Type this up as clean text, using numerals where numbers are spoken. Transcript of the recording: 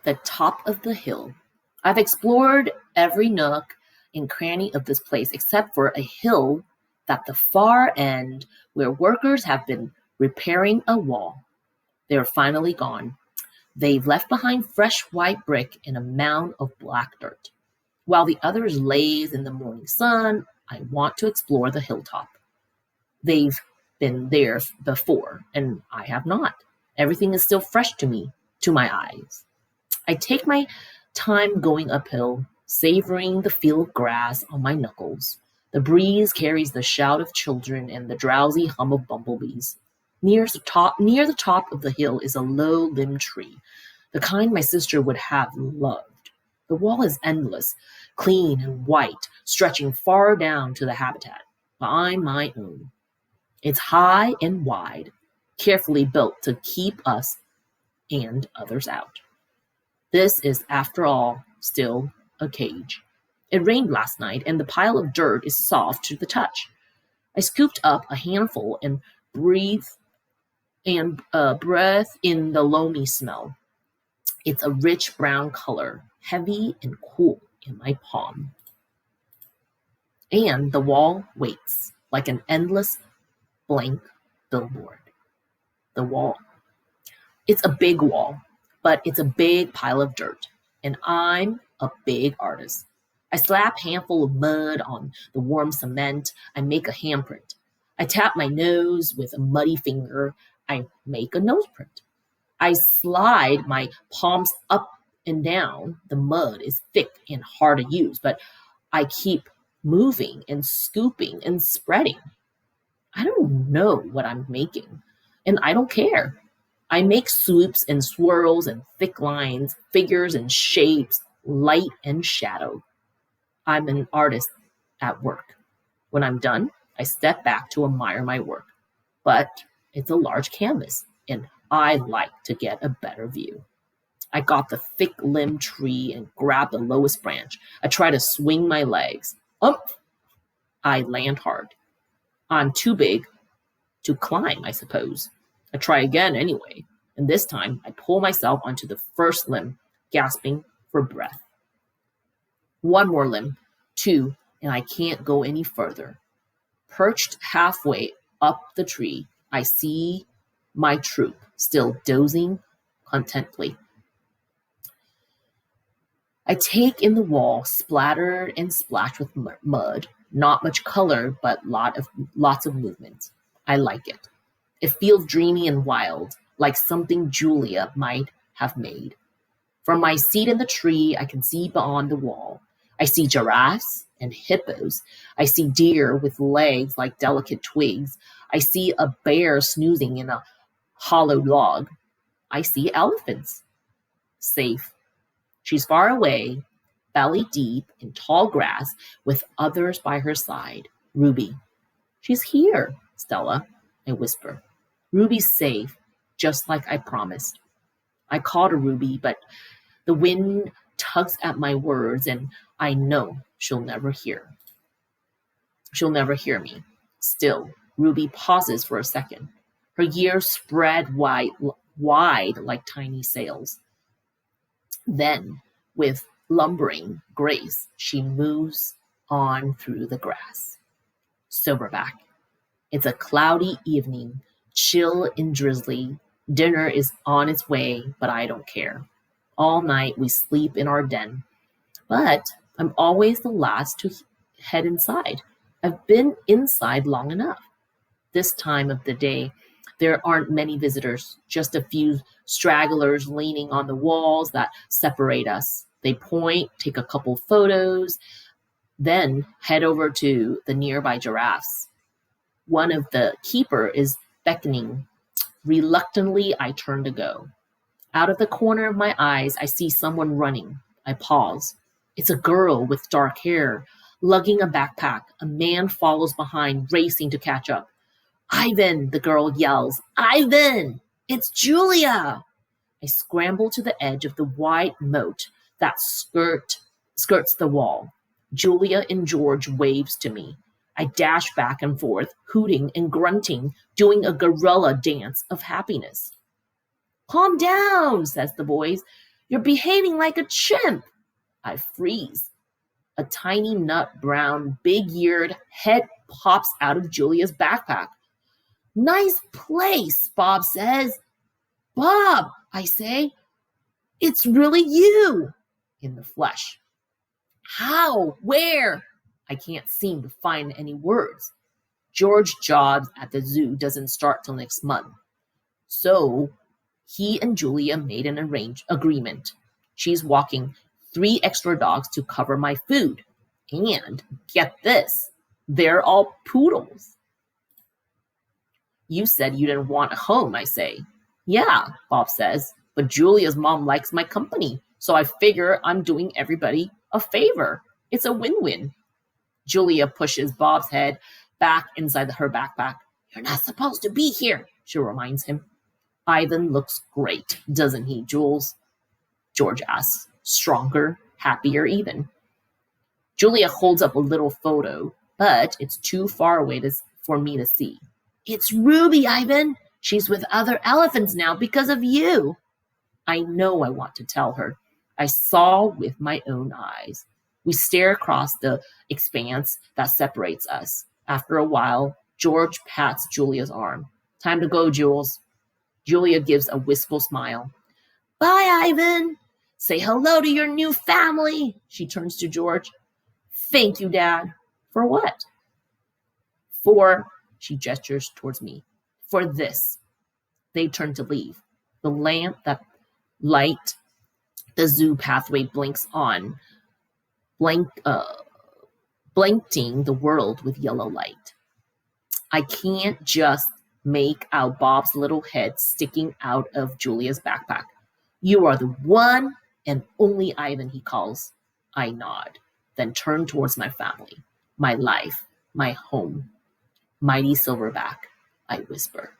the top of the hill. I've explored every nook and cranny of this place except for a hill at the far end where workers have been repairing a wall. They're finally gone. They've left behind fresh white brick and a mound of black dirt. While the others laze in the morning sun, I want to explore the hilltop. They've been there before, and I have not. Everything is still fresh to me, to my eyes. I take my time going uphill, savoring the feel of grass on my knuckles. The breeze carries the shout of children and the drowsy hum of bumblebees. Near the top of the hill is a low-limbed tree, the kind my sister would have loved. The wall is endless, clean and white, stretching far down to the habitat, behind my own. It's high and wide, carefully built to keep us and others out. This is, after all, still a cage. It rained last night, and the pile of dirt is soft to the touch. I scooped up a handful and breathed breath in the loamy smell. It's a rich brown color, heavy and cool in my palm. And the wall waits like an endless blank billboard. The wall. It's a big wall, but it's a big pile of dirt, and I'm a big artist. I slap a handful of mud on the warm cement. I make a handprint. I tap my nose with a muddy finger. I make a nose print. I slide my palms up and down. The mud is thick and hard to use, but I keep moving and scooping and spreading. I don't know what I'm making, and I don't care. I make swoops and swirls and thick lines, figures and shapes, light and shadow. I'm an artist at work. When I'm done, I step back to admire my work. But it's a large canvas, and I like to get a better view. I got the thick-limbed tree and grab the lowest branch. I try to swing my legs. I land hard. I'm too big to climb, I suppose. I try again anyway, and this time I pull myself onto the first limb, gasping for breath. One more limb, two, and I can't go any further. Perched halfway up the tree, I see my troop still dozing contently. I take in the wall, splattered and splashed with mud. Not much color, but lots of movement. I like it. It feels dreamy and wild, like something Julia might have made. From my seat in the tree, I can see beyond the wall. I see giraffes and hippos. I see deer with legs like delicate twigs. I see a bear snoozing in a hollow log. I see elephants. Safe. She's far away, belly deep in tall grass with others by her side. Ruby. She's here, Stella, I whisper. Ruby's safe, just like I promised. I call to Ruby, but the wind tugs at my words, and I know she'll never hear. She'll never hear me. Still, Ruby pauses for a second. Her ears spread wide like tiny sails. Then, with lumbering grace, she moves on through the grass. Silverback. It's a cloudy evening, chill and drizzly. Dinner is on its way, but I don't care. All night we sleep in our den, but I'm always the last to head inside. I've been inside long enough. This time of the day, there aren't many visitors, just a few stragglers leaning on the walls that separate us. They point, take a couple photos, then head over to the nearby giraffes. One of the keeper is beckoning. Reluctantly, I turn to go. Out of the corner of my eyes, I see someone running. I pause. It's a girl with dark hair, lugging a backpack. A man follows behind, racing to catch up. Ivan, the girl yells. Ivan! It's Julia! I scramble to the edge of the wide moat that skirts the wall. Julia and George waves to me. I dash back and forth, hooting and grunting, doing a gorilla dance of happiness. Calm down, says the boys. You're behaving like a chimp. I freeze. A tiny nut brown, big-eared head pops out of Julia's backpack. Nice place, Bob says. Bob, I say, it's really you. In the flesh. How? Where? I can't seem to find any words. George's job at the zoo doesn't start till next month. So he and Julia made an agreement. She's walking 3 extra dogs to cover my food. And get this, they're all poodles. You said you didn't want a home, I say. Yeah, Bob says, but Julia's mom likes my company, so I figure I'm doing everybody a favor. It's a win-win. Julia pushes Bob's head back inside her backpack. You're not supposed to be here, she reminds him. Ivan looks great, doesn't he, Jules? George asks, stronger, happier even. Julia holds up a little photo, but it's too far away for me to see. It's Ruby, Ivan. She's with other elephants now because of you. I know I want to tell her. I saw with my own eyes. We stare across the expanse that separates us. After a while, George pats Julia's arm. Time to go, Jules. Julia gives a wistful smile. Bye, Ivan. Say hello to your new family. She turns to George. Thank you, Dad. For what? She gestures towards me. For this. They turn to leave. The lamp that light the zoo pathway blinks on, blanketing the world with yellow light. I can't just make out Bob's little head sticking out of Julia's backpack. You are the one and only Ivan, he calls. I nod, then turn towards my family, my life, my home. Mighty Silverback, I whisper.